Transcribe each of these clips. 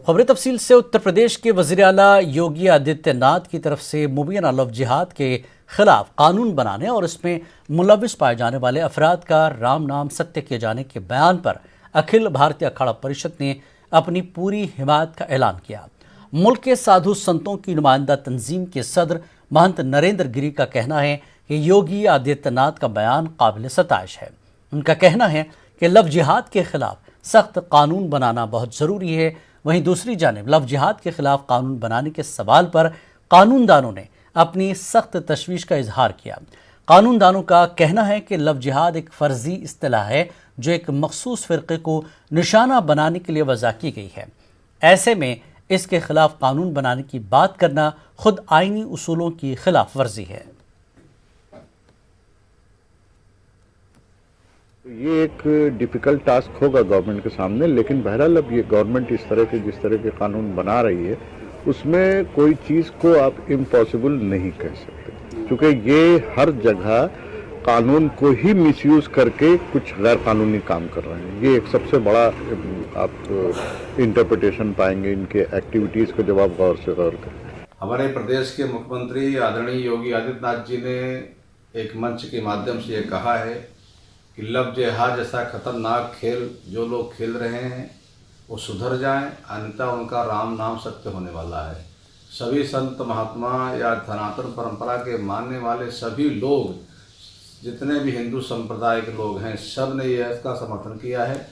खबरें तफसील से। उत्तर प्रदेश के वज़ीर आला योगी आदित्यनाथ की तरफ से मुबीना लव जिहाद के खिलाफ कानून बनाने और इसमें मुलविस पाए जाने वाले अफराद का राम नाम सत्य किए जाने के बयान पर अखिल भारतीय अखाड़ा परिषद ने अपनी पूरी हिमायत का ऐलान किया। मुल्क के साधु संतों की नुमाइंदा तंजीम के सदर महंत नरेंद्र गिरी का कहना है कि योगी आदित्यनाथ का बयान काबिल सताइश है। उनका कहना है कि लव जिहाद के खिलाफ सख्त कानून बनाना बहुत ज़रूरी है। वहीं दूसरी जानिब लव जिहाद के खिलाफ कानून बनाने के सवाल पर कानूनदानों ने अपनी सख्त तशवीश का इजहार किया। कानूनदानों का कहना है कि लव जिहाद एक फ़र्जी इस्तिलाह है जो एक मखसूस फ़िरक़े को निशाना बनाने के लिए वज़ा की गई है। ऐसे में इसके खिलाफ कानून बनाने की बात करना खुद आईनी उसूलों की खिलाफ वर्जी है। ये एक डिफ़िकल्ट टास्क होगा गवर्नमेंट के सामने, लेकिन बहरहाल अब ये गवर्नमेंट जिस तरह के कानून बना रही है उसमें कोई चीज़ को आप इम्पॉसिबल नहीं कह सकते, क्योंकि ये हर जगह कानून को ही मिसयूज करके कुछ गैर कानूनी काम कर रहे हैं। ये एक सबसे बड़ा आप इंटरप्रिटेशन पाएंगे इनके एक्टिविटीज़ को जब आप गौर से गौर करें। हमारे प्रदेश के मुख्यमंत्री आदरणीय योगी आदित्यनाथ जी ने एक मंच के माध्यम से ये कहा है कि लव जिहाद जैसा खतरनाक खेल जो लोग खेल रहे हैं वो सुधर जाएं, अन्यथा उनका राम नाम सत्य होने वाला है। सभी संत महात्मा या सनातन परंपरा के मानने वाले सभी लोग, जितने भी हिंदू संप्रदाय के लोग हैं, सब ने यह इसका समर्थन किया है।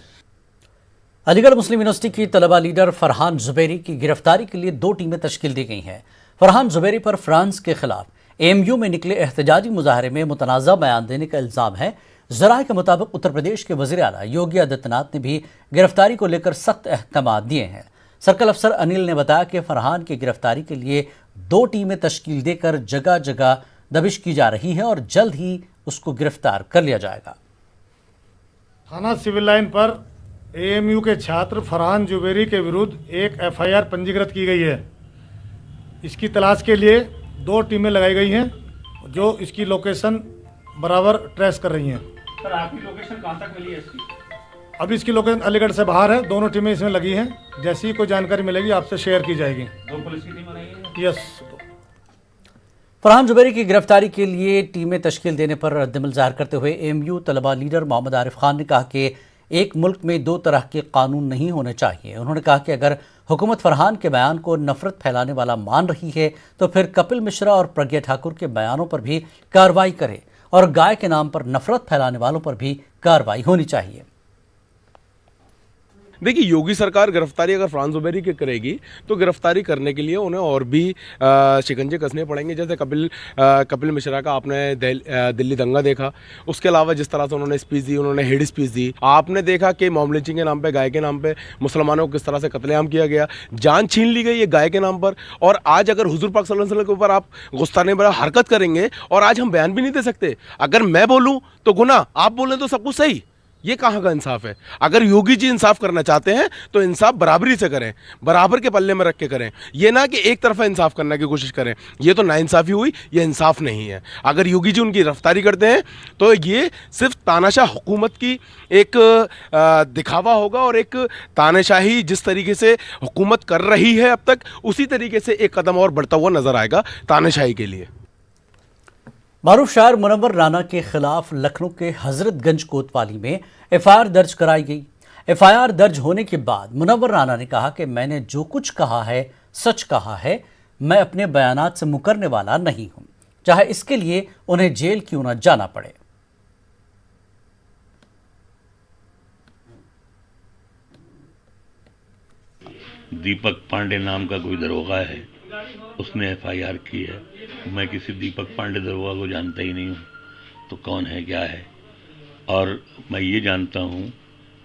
अलीगढ़ मुस्लिम यूनिवर्सिटी की तलबा लीडर फरहान जुबैरी की गिरफ्तारी के लिए 2 टीमें तश्कील दी गई हैं। फरहान जुबैरी पर फ्रांस के खिलाफ एएमयू में निकले एहतजाजी मुजाहरे में मुतनाज़ा बयान देने का इल्ज़ाम है। ज़राए के मुताबिक उत्तर प्रदेश के वज़ीर आला योगी आदित्यनाथ ने भी गिरफ्तारी को लेकर सख्त अहकाम दिए हैं। सर्कल अफसर अनिल ने बताया कि फरहान की गिरफ्तारी के लिए 2 टीमें तश्कील देकर जगह जगह दबिश की जा रही है और जल्द ही उसको गिरफ्तार कर लिया जाएगा। थाना सिविल लाइन पर एएमयू के छात्र फरहान जुबैरी के विरुद्ध एक एफआईआर पंजीकृत की गई है। इसकी तलाश के लिए 2 टीमें लगाई गई हैं जो इसकी लोकेशन बराबर ट्रेस कर रही हैं। सर, आपकी लोकेशन कहाँ तक मिली है इसकी? अभी इसकी लोकेशन अलीगढ़ से बाहर है। दोनों टीमें इसमें लगी हैं। जैसी कोई जानकारी मिलेगी आपसे शेयर की जाएगी। 2 पुलिस की टीम बनाई है? यस। फरहान जुबैरी की गिरफ्तारी के लिए टीमें तश्कील देने पर रद्दमल ज़ाहिर करते हुए एएमयू तलबा लीडर मोहम्मद आरिफ खान ने कहा कि एक मुल्क में 2 तरह के कानून नहीं होने चाहिए। उन्होंने कहा कि अगर हुकूमत फरहान के बयान को नफरत फैलाने वाला मान रही है तो फिर कपिल मिश्रा और प्रज्ञा ठाकुर के बयानों पर भी कार्रवाई करे और गाय के नाम पर नफरत फैलाने वालों पर भी कार्रवाई होनी चाहिए। देखिए, योगी सरकार गिरफ्तारी अगर फरहान जुबैरी की करेगी तो गिरफ्तारी करने के लिए उन्हें और भी शिकंजे कसने पड़ेंगे। जैसे कपिल मिश्रा का आपने दिल्ली दंगा देखा, उसके अलावा जिस तरह से उन्होंने स्पीच दी, उन्होंने हेड स्पीच दी। आपने देखा कि मॉब लिंचिंग के नाम पे, गाय के नाम पे मुसलमानों को किस तरह से कत्लेआम किया गया, जान छीन ली गई है गाय के नाम पर। और आज अगर हुजूर पाक सल्लल्लाहु अलैहि वसल्लम के ऊपर आप गुस्ताने भरा हरकत करेंगे और आज हम बयान भी नहीं दे सकते। अगर मैं बोलूँ तो गुनाह, आप बोलें तो सब कुछ सही। ये कहाँ का इंसाफ है? अगर योगी जी इंसाफ करना चाहते हैं तो इंसाफ बराबरी से करें, बराबर के पल्ले में रख के करें। ये ना कि एक तरफा इंसाफ करने की कोशिश करें। ये तो नाइंसाफ़ी हुई, ये इंसाफ नहीं है। अगर योगी जी उनकी गिरफ्तारी करते हैं तो ये सिर्फ तानाशाह हुकूमत की एक दिखावा होगा और एक तानाशाही जिस तरीके से हुकूमत कर रही है अब तक, उसी तरीके से एक कदम और बढ़ता हुआ नजर आएगा तानाशाही के लिए। मारूफ शायर मुनव्वर राना के खिलाफ लखनऊ के हजरतगंज कोतवाली में एफआईआर दर्ज कराई गई। एफआईआर दर्ज होने के बाद मुनव्वर राना ने कहा कि मैंने जो कुछ कहा है सच कहा है। मैं अपने बयानात से मुकरने वाला नहीं हूं, चाहे इसके लिए उन्हें जेल क्यों न जाना पड़े। दीपक पांडे नाम का कोई दरोगा है, उसने एफआईआर की है। मैं किसी दीपक पांडे दरोगा को जानता ही नहीं हूँ, तो कौन है क्या है। और मैं ये जानता हूँ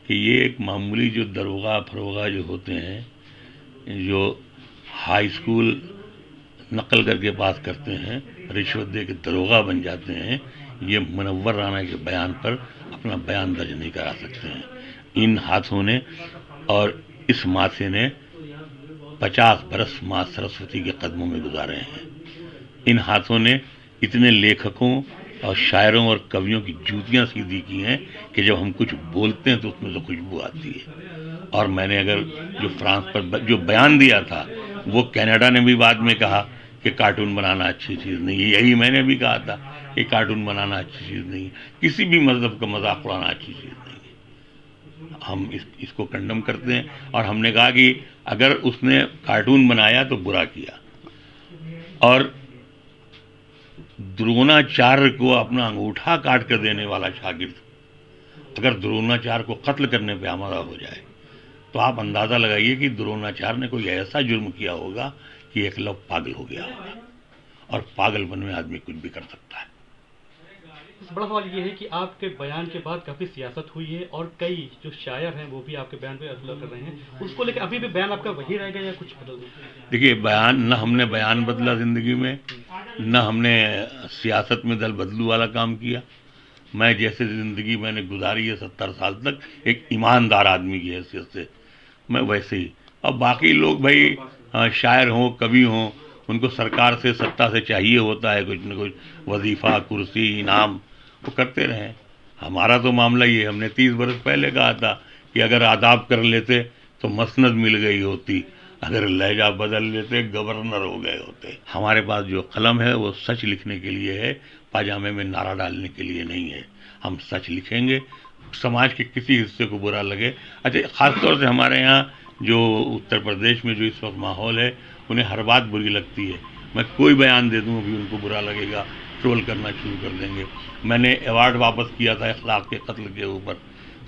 कि ये एक मामूली जो दरोगा फरोगा जो होते हैं, जो हाई स्कूल नकल करके पास करते हैं, रिश्वत दे के दरोगा बन जाते हैं, ये मुनव्वर राना के बयान पर अपना बयान दर्ज नहीं करा सकते हैं। इन हाथों ने और इस माथे ने 50 बरस माँ सरस्वती के कदमों में गुजारे हैं। इन हाथों ने इतने लेखकों और शायरों और कवियों की जूतियां सीधी की हैं कि जब हम कुछ बोलते हैं तो उसमें तो खुशबू आती है। और मैंने अगर जो फ्रांस पर जो बयान दिया था, वो कनाडा ने भी बाद में कहा कि कार्टून बनाना अच्छी चीज़ नहीं है। यही मैंने भी कहा था कि कार्टून बनाना अच्छी चीज़ नहीं है, किसी भी मजहब का मजाक उड़ाना अच्छी चीज़ नहीं है। हम इसको कंडम करते हैं और हमने कहा कि अगर उसने कार्टून बनाया तो बुरा किया। और द्रोणाचार्य को अपना अंगूठा काट कर देने वाला शागिर्द अगर द्रोणाचार्य को कत्ल करने पे आमादा हो जाए तो आप अंदाज़ा लगाइए कि द्रोणाचार्य ने कोई ऐसा जुर्म किया होगा कि एकलव्य पागल हो गया होगा। और पागलपन में आदमी कुछ भी कर सकता है। बड़ा सवाल ये है कि आपके बयान के बाद काफ़ी सियासत हुई है और कई जो शायर हैं वो भी आपके बयान पे अतला कर रहे हैं, उसको लेकर अभी भी बयान आपका वही रहेगा या कुछ बदल देंगे? देखिए, बयान न हमने बयान बदला ज़िंदगी में, न हमने सियासत में दल बदलू वाला काम किया। मैं जैसे ज़िंदगी मैंने गुजारी है 70 साल तक एक ईमानदार आदमी की हैसियत से, मैं वैसे ही। अब बाकी लोग भाई शायर हों, कवि हों, उनको सरकार से, सत्ता से चाहिए होता है कुछ न कुछ वजीफ़ा, कुर्सी, इनाम, वो करते रहें। हमारा तो मामला ये, हमने 30 बरस पहले कहा था कि अगर आदाब कर लेते तो मसनद मिल गई होती, अगर लहजा बदल लेते गवर्नर हो गए होते। हमारे पास जो कलम है वो सच लिखने के लिए है, पाजामे में नारा डालने के लिए नहीं है। हम सच लिखेंगे, समाज के किसी हिस्से को बुरा लगे। अच्छा, ख़ासतौर से हमारे यहाँ जो उत्तर प्रदेश में जो इस वक्त माहौल है, उन्हें हर बात बुरी लगती है। मैं कोई बयान दे दूँ अभी उनको बुरा लगेगा, ट्रोल करना शुरू कर देंगे। मैंने अवार्ड वापस किया था इखलाक के कत्ल के ऊपर,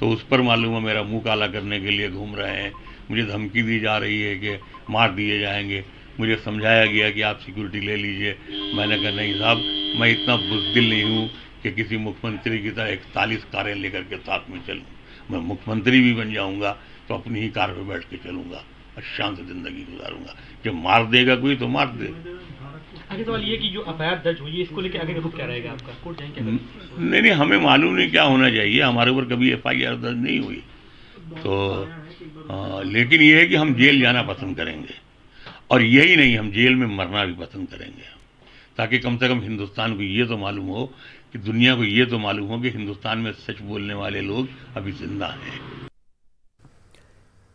तो उस पर मालूम है मेरा मुंह काला करने के लिए घूम रहे हैं। मुझे धमकी दी जा रही है कि मार दिए जाएंगे। मुझे समझाया गया कि आप सिक्योरिटी ले लीजिए। मैंने कहा नहीं साहब, मैं इतना बुज़दिल नहीं हूँ कि किसी मुख्यमंत्री की तरह 41 कारें लेकर के साथ में चलूँ। मैं मुख्यमंत्री भी बन जाऊँगा तो अपनी ही कार पर बैठ के चलूँगा और शांत ज़िंदगी गुजारूँगा। जब मार देगा कोई तो मार दे। आगे सवाल ये कि जो एफआईआर दर्ज हुई है, इसको लेकर आगे रुख क्या रहेगा आपका? कोर्ट जाएंगे? नहीं, हमें मालूम नहीं क्या होना चाहिए। हमारे ऊपर कभी एफआईआर दर्ज नहीं हुई तो लेकिन ये है कि हम जेल जाना पसंद करेंगे, और यही नहीं, हम जेल में मरना भी पसंद करेंगे, ताकि कम से कम हिंदुस्तान को ये तो मालूम हो, कि दुनिया को ये तो मालूम हो कि हिंदुस्तान में सच बोलने वाले लोग अभी जिंदा हैं।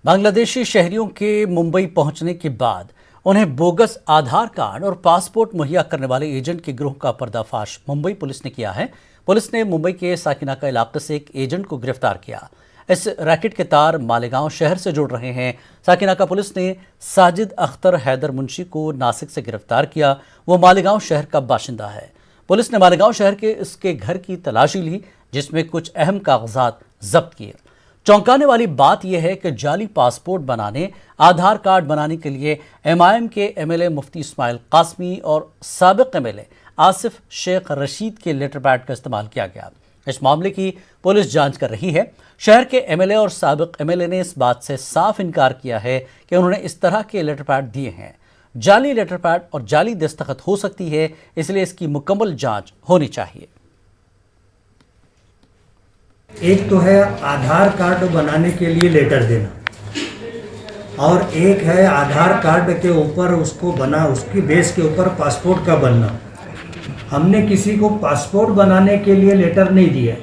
बांग्लादेशी शहरियों के मुंबई पहुंचने के बाद उन्हें बोगस आधार कार्ड और पासपोर्ट मुहैया करने वाले एजेंट के गिरोह का पर्दाफाश मुंबई पुलिस ने किया है। पुलिस ने मुंबई के साकिनाका इलाके से एक एजेंट को गिरफ्तार किया। इस रैकेट के तार मालेगांव शहर से जुड़ रहे हैं। साकिनाका पुलिस ने साजिद अख्तर हैदर मुंशी को नासिक से गिरफ्तार किया। वो मालेगांव शहर का बाशिंदा है। पुलिस ने मालेगांव शहर के इसके घर की तलाशी ली, जिसमें कुछ अहम कागजात जब्त किए। चौंकाने वाली बात यह है कि जाली पासपोर्ट बनाने, आधार कार्ड बनाने के लिए एमआईएम के एमएलए मुफ्ती इस्माइल कासमी और साबिक एमएलए आसिफ शेख रशीद के लेटर पैड का इस्तेमाल किया गया। इस मामले की पुलिस जांच कर रही है। शहर के एमएलए और साबिक एमएलए ने इस बात से साफ इनकार किया है कि उन्होंने इस तरह के लेटर पैड दिए हैं। जाली लेटर पैड और जाली दस्तखत हो सकती है, इसलिए इसकी मुकम्मल जांच होनी चाहिए। एक तो है आधार कार्ड बनाने के लिए लेटर देना, और एक है आधार कार्ड के ऊपर उसको बना, उसकी बेस के ऊपर पासपोर्ट का बनना। हमने किसी को पासपोर्ट बनाने के लिए लेटर नहीं दिया।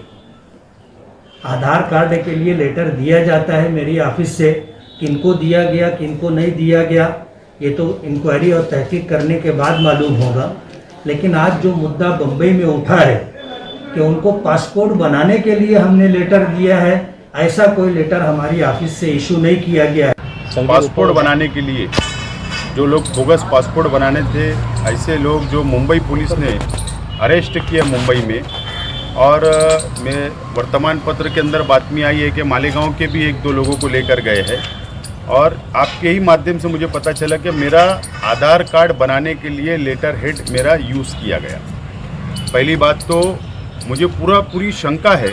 आधार कार्ड के लिए लेटर दिया जाता है मेरी ऑफिस से। किनको दिया गया, किनको नहीं दिया गया, ये तो इंक्वायरी और तहकीक करने के बाद मालूम होगा। लेकिन आज जो मुद्दा बम्बई में उठा है कि उनको पासपोर्ट बनाने के लिए हमने लेटर दिया है, ऐसा कोई लेटर हमारी ऑफिस से इशू नहीं किया गया है। पासपोर्ट बनाने के लिए जो लोग बोगस पासपोर्ट बनाने थे, ऐसे लोग जो मुंबई पुलिस ने अरेस्ट किया मुंबई में, और मैं वर्तमान पत्र के अंदर बातमी आई है कि मालेगांव के भी 1-2 लोगों को लेकर गए हैं। और आपके ही माध्यम से मुझे पता चला कि मेरा आधार कार्ड बनाने के लिए लेटर हेड मेरा यूज़ किया गया। पहली बात तो मुझे पूरी शंका है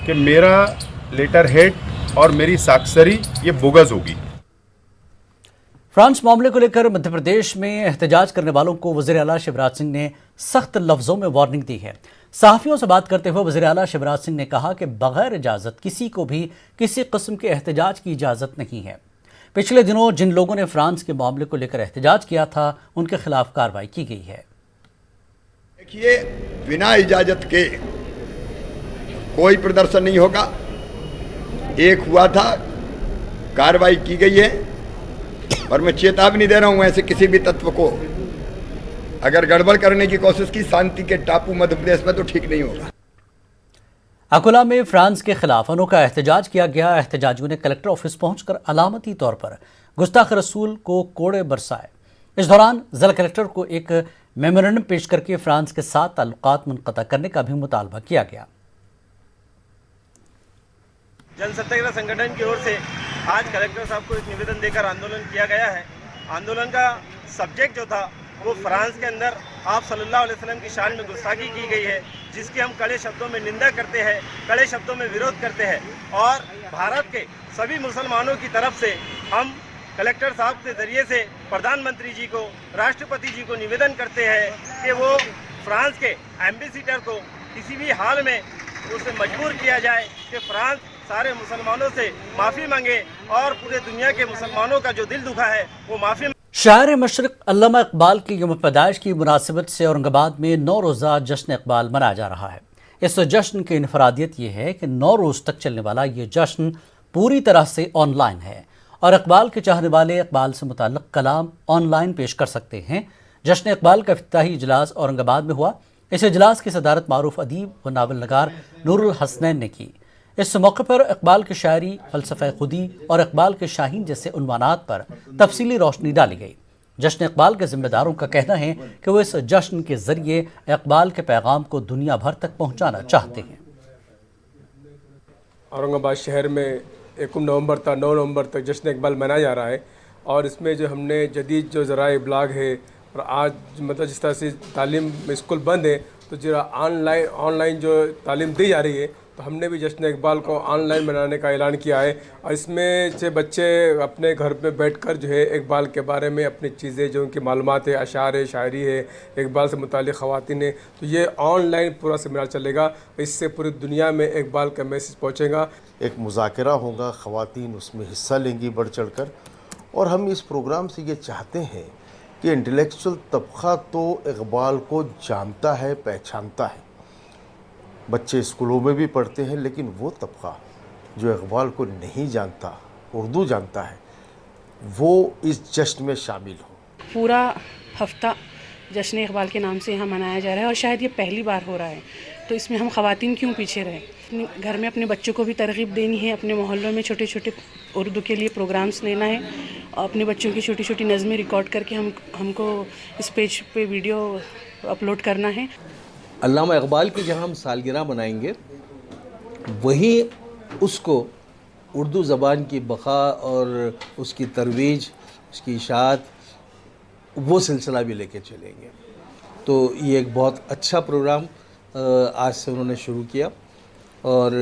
कि मेरा लेटर हेड और मेरी साक्षरी ये बोगस होगी। फ्रांस मामले को लेकर मध्य प्रदेश में एहतजाज करने वालों को वज़ीर आला शिवराज सिंह ने सख्त लफ्जों में वार्निंग दी है। सहाफ़ियों से बात करते हुए वज़ीर आला शिवराज सिंह ने कहा कि बगैर इजाज़त किसी को भी किसी किस्म के एहतजाज की इजाज़त नहीं है। पिछले दिनों जिन लोगों ने फ्रांस के मामले को लेकर एहतजाज किया था, उनके खिलाफ कार्रवाई की गई है। देखिए, बिना इजाज़त के कोई प्रदर्शन नहीं होगा। एक हुआ था, कार्रवाई की गई है, और मैं चेतावनी दे रहा हूं ऐसे किसी भी तत्व को, अगर गड़बड़ करने की कोशिश की शांति के टापू मध्य प्रदेश में, तो ठीक नहीं होगा। अकोला में फ्रांस के खिलाफ अनोखा एहतजाज किया गया। एहतजाजियों ने कलेक्टर ऑफिस पहुंचकर अलामती तौर पर गुस्ताख रसूल को कोड़े बरसाए। इस दौरान जिला कलेक्टर को एक मेमोरेंडम पेश करके फ्रांस के साथ ताल्लुकात मुनक़ता करने का भी मुतालबा किया गया। जन सत्याग्रह संगठन की ओर से आज कलेक्टर साहब को एक निवेदन देकर आंदोलन किया गया है। आंदोलन का सब्जेक्ट जो था वो फ्रांस के अंदर आप सल्लल्लाहु अलैहि वसल्लम की शान में गुस्ताखी की गई है, जिसकी हम कड़े शब्दों में निंदा करते हैं, कड़े शब्दों में विरोध करते हैं। और भारत के सभी मुसलमानों की तरफ से हम कलेक्टर साहब के ज़रिए से प्रधानमंत्री जी को, राष्ट्रपति जी को निवेदन करते हैं कि वो फ्रांस के एम्बेसडर को किसी भी हाल में उसे मजबूर किया जाए कि फ्रांस सारे मुसलमानों से माफ़ी मांगे और पूरे दुनिया के मुसलमानों का जो दिल दुखा है वो माफ़ी। शायर मशरक़ अल्लामा इकबाल की यौम पैदाइश की मुनासिबत से औरंगाबाद में 9 रोज़ा जश्न इकबाल मनाया जा रहा है। इस जश्न की इनफरादियत ये है कि 9 रोज़ तक चलने वाला ये जश्न पूरी तरह से ऑनलाइन है और इकबाल के चाहने वाले इकबाल से मुताल्लिक़ कलाम ऑनलाइन पेश कर सकते हैं। जश्न इकबाल का इफ्तिताही इजलास औरंगाबाद में हुआ। इस इजलास की सदारत मारूफ अदीब व नावल नगार नूरुल हसनैन ने की। इस मौके पर इकबाल की शायरी, फ़लसफ़े खुदी और इकबाल के शाहीन जैसे उन्वानात पर तफसीली रोशनी डाली गई। जश्न इकबाल के ज़िम्मेदारों का कहना है कि वो इस जश्न के ज़रिए इकबाल के पैगाम को दुनिया भर तक पहुँचाना चाहते हैं। औरंगाबाद शहर में 1 नवंबर तक 9 नवंबर तक जश्न इकबाल मनाया जा रहा है और इसमें जो हमने जदीद जो ज़राए इब्लाग है और आज मतलब जिस तरह से तालीम स्कूल बंद है तो जो ऑनलाइन जो तालीम दी जा रही है तो हमने भी जश्न इकबाल को ऑनलाइन मनाने का ऐलान किया है और इसमें से बच्चे अपने घर में बैठकर जो है इकबाल के बारे में अपनी चीज़ें जो उनकी मालूमात है, अशार है, शायरी है, इकबाल से मुताल्लिक़ ख़वातीन है, तो ये ऑनलाइन पूरा सेमिनार चलेगा। इससे पूरी दुनिया में इकबाल का मैसेज पहुँचेगा। एक मुज़ाकरा होगा, ख़वातीन उसमें हिस्सा लेंगी बढ़ चढ़ कर, और हम इस प्रोग्राम से ये चाहते हैं कि इंटेलेक्चुअल तबक़ा तो इकबाल को जानता है, पहचानता है। बच्चे स्कूलों में भी पढ़ते हैं, लेकिन वो तबक़ा जो इकबाल को नहीं जानता, उर्दू जानता है, वो इस जश्न में शामिल हो। पूरा हफ्ता जश्न इकबाल के नाम से यहाँ मनाया जा रहा है और शायद ये पहली बार हो रहा है, तो इसमें हम ख़वातीन क्यों पीछे रहे। अपने घर में अपने बच्चों को भी तरग़ीब देनी है, अपने मोहल्लों में छोटे छोटे उर्दू के लिए प्रोग्राम्स लेना है और अपने बच्चों की छोटी छोटी नज़में रिकॉर्ड करके हमको इस पेज पे वीडियो अपलोड करना है। अल्लामा इकबाल की जहाँ हम सालगिरह मनाएंगे वही उसको उर्दू ज़बान की बक़ा और उसकी तरवीज, उसकी इशाअत, वो सिलसिला भी लेके चलेंगे। तो ये एक बहुत अच्छा प्रोग्राम आज से उन्होंने शुरू किया और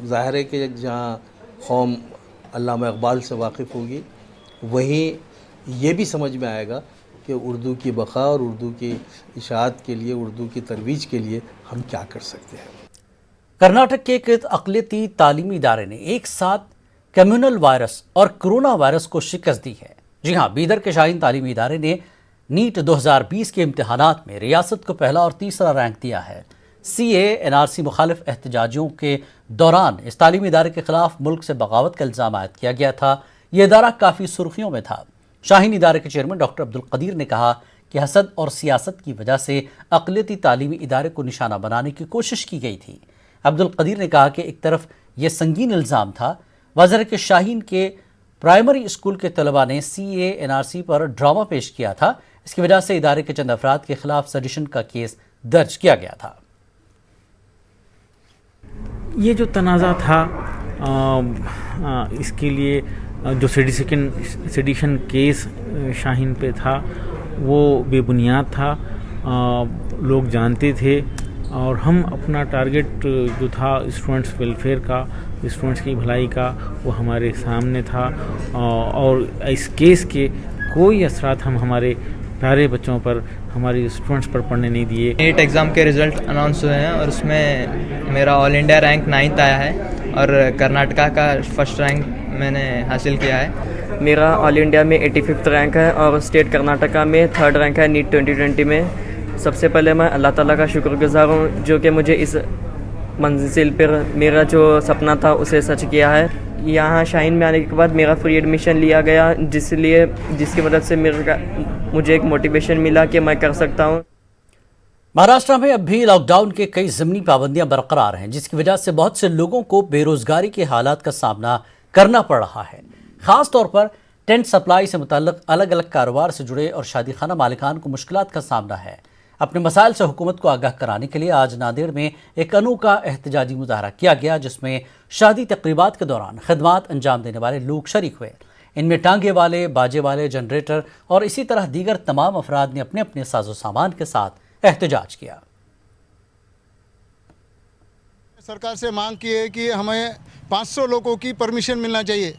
ज़ाहिर है कि जहाँ कौम अल्लामा इकबाल से वाकिफ़ होगी वहीं ये भी समझ में आएगा कि उर्दू की बक़ा और उर्दू की इशाअत के लिए, उर्दू की तरवीज के लिए हम क्या कर सकते हैं। कर्नाटक के एक अक़लियती तालीमी इदारे ने एक साथ कम्युनल वायरस और कोरोना वायरस को शिकस्त दी है। जी हाँ, बीदर के शाहीन तालीमी इदारे ने नीट 2020 के इम्तहानात में रियासत को पहला और तीसरा रैंक दिया है। CA NRC मुखालिफ एहतजाजियों के दौरान इस तालीमी इदारे के ख़िलाफ़ मुल्क से बगावत का इल्ज़ाम आयद किया गया था। ये इदारा काफ़ी सुर्खियों में था। शाहीन इदारे के चेयरमैन डॉक्टर अब्दुल कदीर ने कहा कि हसद और सियासत की वजह से अक़लियती तालीमी इदारे को निशाना बनाने की कोशिश की गई थी। अब्दुल कदीर ने कहा कि एक तरफ ये संगीन इल्ज़ाम था, वज़र के शाहीन के प्राइमरी स्कूल के तलबा ने CA NRC पर ड्रामा पेश किया था। इसकी वजह से इदारे के चंद अफराद के खिलाफ सेडिशन का केस दर्ज किया गया था। ये जो तनाज़ा था इसके लिए जो सेडिशन केस शाहीन पे था वो बेबुनियाद था। लोग जानते थे और हम अपना टारगेट जो था स्टूडेंट्स वेलफेयर का, स्टूडेंट्स की भलाई का, वो हमारे सामने था और इस केस के कोई असरात हम हमारे प्यारे बच्चों पर, हमारे स्टूडेंट्स पर पढ़ने नहीं दिए। नीट एग्ज़ाम के रिज़ल्ट अनाउंस हुए हैं और उसमें मेरा ऑल इंडिया रैंक 9th आया है और कर्नाटका का फर्स्ट रैंक मैंने हासिल किया है। मेरा ऑल इंडिया में 85th रैंक है और स्टेट कर्नाटका में 3rd रैंक है नीट 2020 में। सबसे पहले मैं अल्लाह ताला का शुक्रगुज़ार हूँ जो कि मुझे इस मंजिल पर मेरा जो सपना था उसे सच किया है। यहाँ शाहीन में आने के बाद मेरा फ्री एडमिशन लिया गया जिसकी मदद से मुझे एक मोटिवेशन मिला कि मैं कर सकता हूँ। महाराष्ट्र में अब भी लॉकडाउन के कई ज़मीनी पाबंदियां बरकरार हैं, जिसकी वजह से बहुत से लोगों को बेरोजगारी के हालात का सामना करना पड़ रहा है। ख़ास तौर पर टेंट सप्लाई से मुताल्लिक अलग अलग कारोबार से जुड़े और शादी खाना मालिकान को मुश्किलात का सामना है। अपने मसाइल से हुकूमत को आगाह कराने के लिए आज नांदेड़ में एक अनोखा एहतजाजी मुजाहरा किया गया, जिसमें शादी तकरीबात के दौरान खदमात अंजाम देने वाले लोग शरीक हुए। इनमें टांगे वाले, बाजे वाले, जनरेटर और इसी तरह दीगर तमाम अफराद ने अपने अपने साजो सामान के साथ एहतजाज किया। सरकार से मांग की है कि हमें 500 लोगों की परमिशन मिलना चाहिए,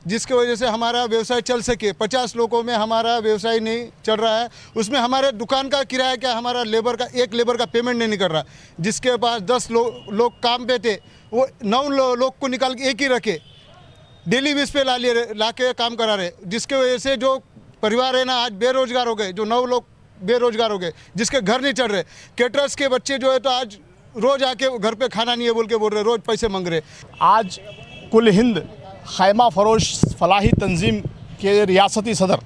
जिसकी वजह से हमारा व्यवसाय चल सके। 50 लोगों में हमारा व्यवसाय नहीं चल रहा है। उसमें हमारे दुकान का किराया क्या, हमारा लेबर का एक लेबर का पेमेंट नहीं कर रहा। जिसके पास 10 लोग काम पे थे वो 9 लोग को निकाल के एक ही रखे, डेली बेस पे ला के काम करा रहे, जिसके वजह से जो परिवार है ना आज बेरोजगार हो गए। जो 9 लोग बेरोजगार हो गए, जिसके घर नहीं चल रहे। केटरर्स के बच्चे जो है तो आज रोज आके घर पे खाना नहीं है बोल रहे, रोज पैसे मांग रहे। आज कुल हिंद खैमा फरोश फलाही तंजीम के रियासती सदर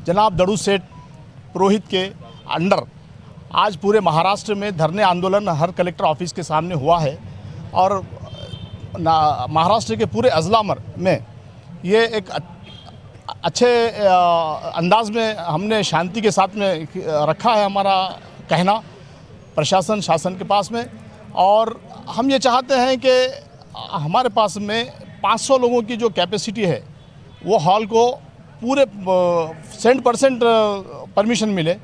जनाब दड़ू सेठ पुरोहित के अंडर आज पूरे महाराष्ट्र में धरने आंदोलन हर कलेक्टर ऑफिस के सामने हुआ है। और महाराष्ट्र के पूरे अजला में ये एक अच्छे अंदाज में हमने शांति के साथ में रखा है हमारा कहना प्रशासन शासन के पास में। और हम ये चाहते हैं कि हमारे पास में 500 लोगों की जो कैपेसिटी है वो हॉल को पूरे 100% परमिशन मिले।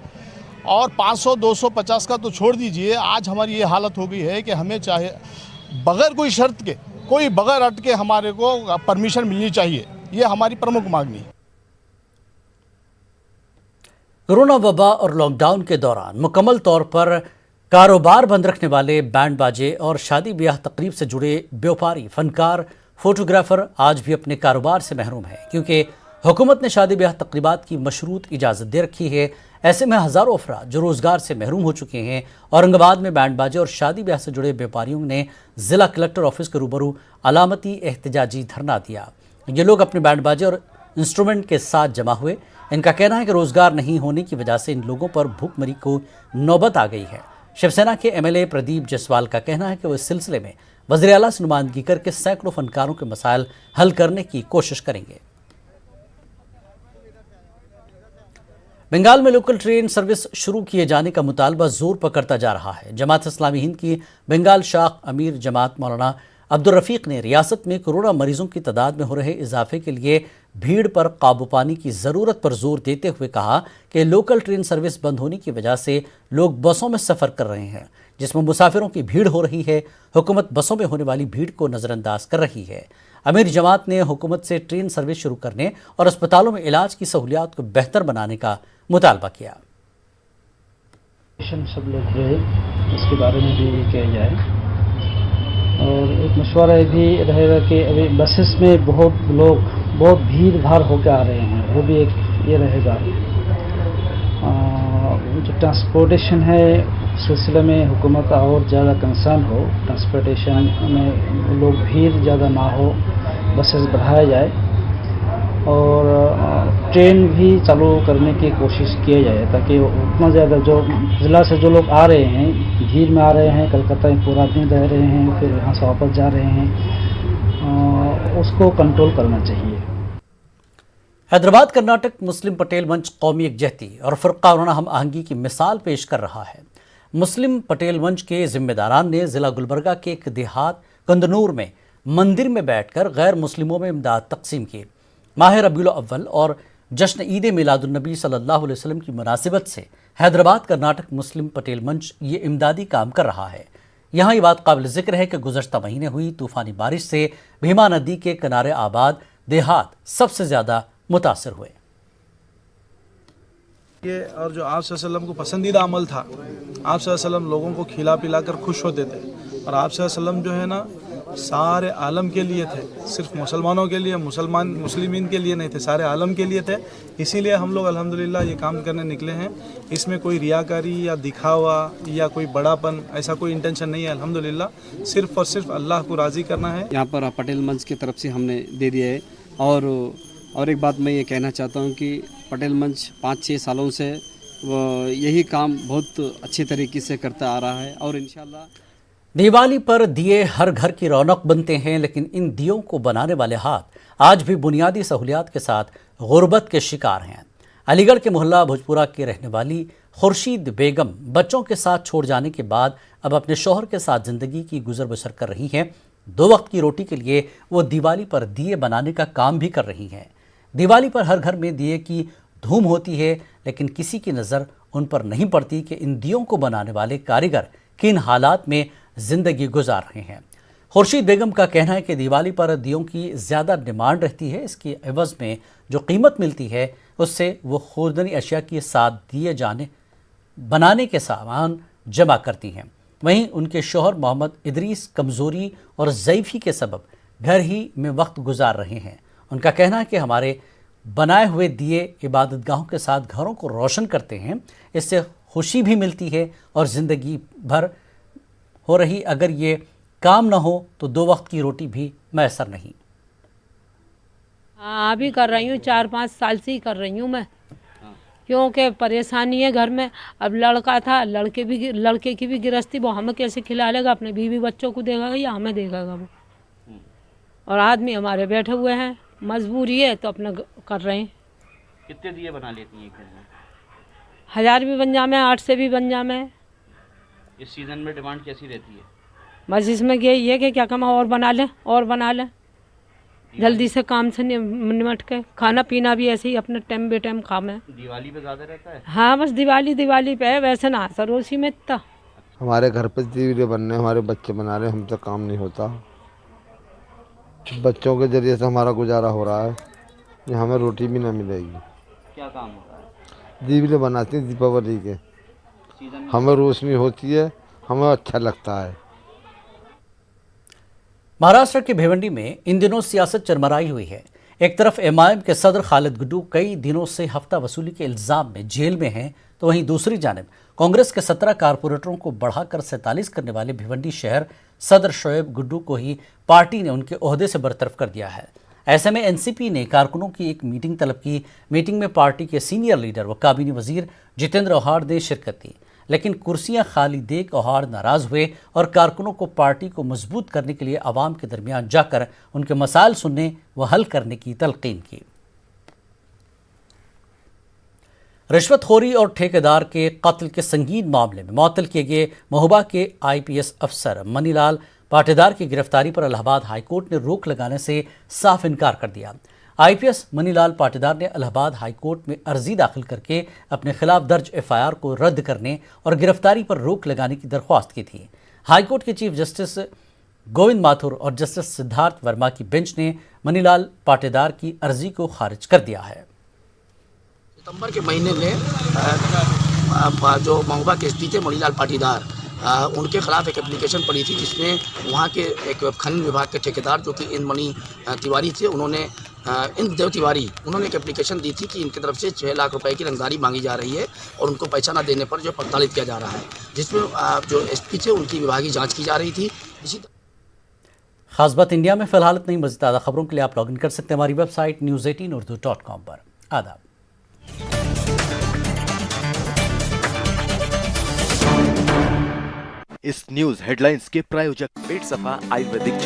और 500, 250 का तो छोड़ दीजिए, आज हमारी ये हालत हो गई है कि हमें चाहे बगैर कोई शर्त के, कोई बगैर अट के हमारे को परमिशन मिलनी चाहिए। ये हमारी प्रमुख मांगनी है। कोरोना वबा और लॉकडाउन के दौरान मुकम्मल तौर पर कारोबार बंद रखने वाले बैंड बाजे और शादी ब्याह तकरीब से जुड़े व्यापारी, फनकार, फोटोग्राफर आज भी अपने कारोबार से महरूम है, क्योंकि हुकूमत ने शादी ब्याह तकरीबात की मशरूत इजाज़त दे रखी है। ऐसे में हज़ारों अफराद जो रोज़गार से महरूम हो चुके हैं। औरंगाबाद में बैंड बाजे और शादी ब्याह से जुड़े व्यापारियों ने ज़िला कलेक्टर ऑफिस के रूबरू अलामती एहतजाजी धरना दिया। ये लोग अपने बैंड बाजे और इंस्ट्रूमेंट के साथ जमा हुए। इनका कहना है कि रोज़गार नहीं होने की वजह से इन लोगों पर भूखमरी को नौबत आ गई है। शिवसेना के MLA प्रदीप जायसवाल का कहना है कि वो इस सिलसिले में वज़ीर आला से नुमाइंदगी करके सैकड़ों फनकारों के मसाइल हल करने की कोशिश करेंगे। बंगाल में लोकल ट्रेन सर्विस शुरू किए जाने का मुतालबा जोर पकड़ता जा रहा है। जमात इस्लामी हिंद की बंगाल शाख अमीर जमात मौलाना अब्दुल रफ़ीक ने रियासत में कोरोना मरीजों की तादाद में हो रहे इजाफे के लिए भीड़ पर काबू पाने की ज़रूरत पर जोर देते हुए कहा कि लोकल ट्रेन सर्विस बंद होने की वजह से लोग बसों में सफ़र कर रहे हैं, जिसमें मुसाफिरों की भीड़ हो रही है। हुकूमत बसों में होने वाली भीड़ को नज़रअंदाज कर रही है। अमीर जमात ने हुकूमत से ट्रेन सर्विस शुरू करने और अस्पतालों में इलाज की सहूलियात को बेहतर बनाने का मुतालबा किया। सब लोग हुए इसके बारे में भी किया जाए। और एक मशवरा भी रहेगा कि अभी बसेस में बहुत भीड़ भाड़ होकर आ रहे हैं, वो भी एक ये रहेगा। जो ट्रांसपोर्टेशन है उस सिलसिले में हुकूमत और ज़्यादा कंसर्न हो, ट्रांसपोर्टेशन में लोग भीड़ ज़्यादा ना हो, बसेस बढ़ाया जाए और ट्रेन भी चालू करने की कोशिश किया जाए, ताकि उतना ज़्यादा जो ज़िला से जो लोग आ रहे हैं, भीड़ में आ रहे हैं, कलकत्ता में पूरा दिन रह रहे हैं, फिर यहाँ से वापस जा रहे हैं, उसको कंट्रोल करना चाहिए। हैदराबाद कर्नाटक मुस्लिम पटेल मंच कौमी यकजहती और फ़िरक़ावाराना हम आहंगी की मिसाल पेश कर रहा है। मुस्लिम पटेल मंच के जिम्मेदारान ने ज़िला गुलबर्गा के एक देहात कंदनूर में मंदिर में बैठकर गैर मुस्लिमों में इमदाद तकसीम की। माह रबीउल अव्वल और जश्न ईद मिलादुन्नबी सल्लल्लाहु अलैहि वसल्लम की मुनासिबत से हैदराबाद कर्नाटक मुस्लिम पटेल मंच ये इमदादी काम कर रहा है। यहाँ ये बात काबिल ज़िक्र है कि गुज़श्ता महीने हुई तूफ़ानी बारिश से भीमा नदी के किनारे आबाद देहात सबसे ज़्यादा मुतासर हुए। ये और जो आप सल्लल्लाहु अलैहि वसल्लम को पसंदीदा अमल था, आप सल्लल्लाहु अलैहि वसल्लम लोगों को खिला पिला कर खुश होते थे, और आप सल्लम जो है ना सारे आलम के लिए थे, सिर्फ मुसलमानों के लिए, मुस्लिमीन के लिए नहीं थे, सारे आलम के लिए थे। इसीलिए हम लोग अल्हम्दुलिल्लाह ये काम करने निकले हैं। इसमें कोई रियाकारी या दिखावा या कोई बड़ापन ऐसा कोई इंटेंशन नहीं है। अल्हम्दुलिल्लाह सिर्फ और सिर्फ अल्लाह को राज़ी करना है। यहाँ पर पटेल मंच की तरफ से हमने दे दिया है। और एक बात मैं ये कहना चाहता हूँ कि पटेल मंच 5-6 सालों से यही काम बहुत अच्छे तरीके से करता आ रहा है और इंशाल्लाह दिवाली पर दिए हर घर की रौनक बनते हैं, लेकिन इन दियों को बनाने वाले हाथ आज भी बुनियादी सहूलियात के साथ गुर्बत के शिकार हैं। अलीगढ़ के मोहल्ला भोजपुरा के रहने वाली खुर्शीद बेगम बच्चों के साथ छोड़ जाने के बाद अब अपने शौहर के साथ ज़िंदगी की गुजर बसर कर रही हैं। 2 वक्त की रोटी के लिए वो दिवाली पर दिए बनाने का काम भी कर रही हैं। दिवाली पर हर घर में दिए की धूम होती है, लेकिन किसी की नज़र उन पर नहीं पड़ती कि इन दियों को बनाने वाले कारीगर किन हालात में ज़िंदगी गुजार रहे हैं। खुर्शीद बेगम का कहना है कि दिवाली पर दियों की ज़्यादा डिमांड रहती है। इसकी एवज़ में जो कीमत मिलती है उससे वो खुर्दनी अशिया के साथ दिए बनाने के सामान जमा करती हैं। वहीं उनके शौहर मोहम्मद इदरीस कमज़ोरी और ज़ईफ़ी के सबब घर ही में वक्त गुजार रहे हैं। उनका कहना है कि हमारे बनाए हुए दिए इबादतगाहों के साथ घरों को रोशन करते हैं, इससे खुशी भी मिलती है और ज़िंदगी भर हो रही अगर ये काम ना हो तो 2 वक्त की रोटी भी मैसर नहीं। हाँ, अभी कर रही हूँ, 4-5 साल से ही कर रही हूँ मैं, क्योंकि परेशानी है घर में। अब लड़का था, लड़के की भी गिरस्ती, वो हमें कैसे खिला लेगा, अपने बीवी बच्चों को देगा या हमें देगा वो। और आदमी हमारे बैठे हुए हैं, मजबूरी है तो अपना कर रहे हैं। कितने दिए बना लेती हैं घर में? 1000 भी बन जामे, 8 से भी बन जामे। इस सीज़न में डिमांड कैसी रहती है? बस इसमें यही है कि क्या कमा और बना लें जल्दी से काम से निमट के। खाना पीना भी ऐसे ही अपने टाइम बे टाइम खाएं। दिवाली पे ज़्यादा रहता है? हाँ, बस दिवाली पे है, वैसे ना सरोसी में इतना। हमारे घर पे दिए बनने, हमारे बच्चे बना रहे, हमसे काम नहीं होता। बच्चों के जरिए से हमारा गुजारा हो रहा है, यहाँ हमें रोटी भी ना मिलेगी। क्या काम होता है? दीवले बनाते हैं दीपावली के, हमें रोशनी होती है, हमें अच्छा लगता है। महाराष्ट्र के भिवंडी में इन दिनों सियासत चरमराई हुई है। एक तरफ एमआईएम के सदर खालिद गुड्डू कई दिनों से हफ्ता वसूली के इल्ज़ाम में जेल में हैं, तो वहीं दूसरी जानिब कांग्रेस के 17 कारपोरेटरों को बढ़ाकर 47 करने वाले भिवंडी शहर सदर शोएब गुड्डू को ही पार्टी ने उनके ओहदे से बरतरफ कर दिया है। ऐसे में एनसीपी ने कारकुनों की एक मीटिंग तलब की। मीटिंग में पार्टी के सीनियर लीडर व काबीना वजीर जितेंद्र ओहाड़ ने शिरकत की, लेकिन कुर्सियां खाली देख ओहाड़ नाराज हुए और कारकुनों को पार्टी को मजबूत करने के लिए आवाम के दरमियान जाकर उनके मसाइल सुनने व हल करने की तलकीन की। रिश्वतखोरी और ठेकेदार के कत्ल के संगीन मामले में मुअत्तल किए गए महोबा के आईपीएस अफसर मनीलाल पाटीदार की गिरफ्तारी पर इलाहाबाद हाईकोर्ट ने रोक लगाने से साफ इनकार कर दिया। आईपीएस मनीलाल पाटीदार ने इलाहाबाद हाईकोर्ट में अर्जी दाखिल करके अपने खिलाफ दर्ज एफआईआर को रद्द करने और गिरफ्तारी पर रोक लगाने की दरख्वास्त की थी। हाईकोर्ट के चीफ जस्टिस गोविंद माथुर और जस्टिस सिद्धार्थ वर्मा की बेंच ने मनीलाल पाटीदार की अर्जी को खारिज कर दिया है। सितंबर के महीने में जो महोबा के एसपी थे मणिलाल पाटीदार, उनके खिलाफ एक एप्लीकेशन पड़ी थी, जिसमें वहाँ के एक खनन विभाग के ठेकेदार जो कि इंद्रमणि तिवारी थे, उन्होंने इंद्रदेव तिवारी उन्होंने एक एप्लीकेशन दी थी कि इनकी तरफ से 6 लाख रुपए की रंगदारी मांगी जा रही है और उनको पैसा न देने पर जो प्रताड़ित किया जा रहा है, जिसमें जो एसपी थे उनकी विभागीय जाँच की जा रही थी। इसी खास बात इंडिया में फिलहाल इतनी मज़ीद ताज़ा खबरों के लिए आप लॉगिन कर सकते हैं हमारी वेबसाइट news18urdu.com पर। आदाब। इस न्यूज हेडलाइंस के प्रायोजक पेट सफा आयुर्वेदिक